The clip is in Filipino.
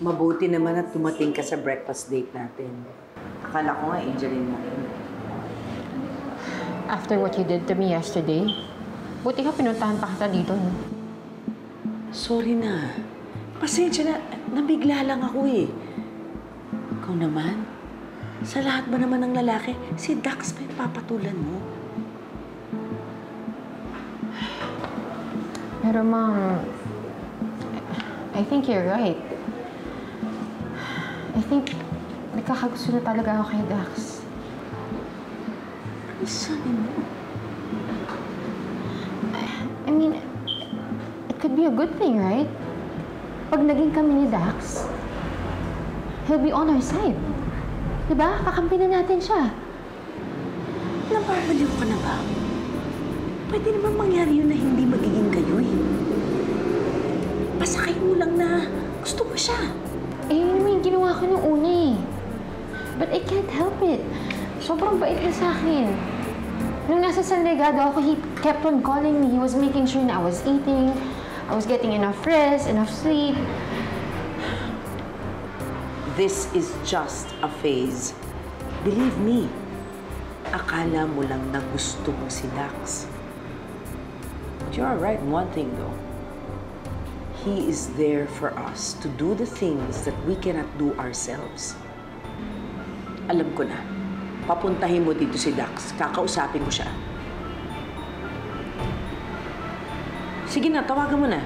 Mabuti naman at tumating ka sa breakfast date natin. Akala ko nga, Angeline na rin. After what you did to me yesterday, buti ka pinuntahan pa kita dito, no? Sorry na. Pasensya na. Nabigla lang ako eh. Ikaw naman, sa lahat ba naman ng lalaki, si Dax pa yung papatulan mo? Pero, Mom, I think you're right. I think nagkakagusto na talaga ako kay Dax. Ano sabi mo? I mean, it could be a good thing, right? Pag naging kami ni Dax, he'll be on our side. Diba? Kakampi na natin siya. Nababaliw ka na ba? Pwede naman mangyari yun na hindi magiging kayo eh. Pasakay mo lang na gusto mo siya. Eh, yun naman yung ginawa ko nung una eh. But I can't help it. Sobrang bait na sa akin. Nung nasa San Legado ako, he kept on calling me. He was making sure na I was eating, I was getting enough rest, enough sleep. This is just a phase. Believe me, akala mo lang na gusto mo si Dax. But you're right in one thing though. He is there for us to do the things that we cannot do ourselves. Alam ko na, papuntahin mo dito si Dax, kakausapin mo siya. Sige na, tawagan mo na.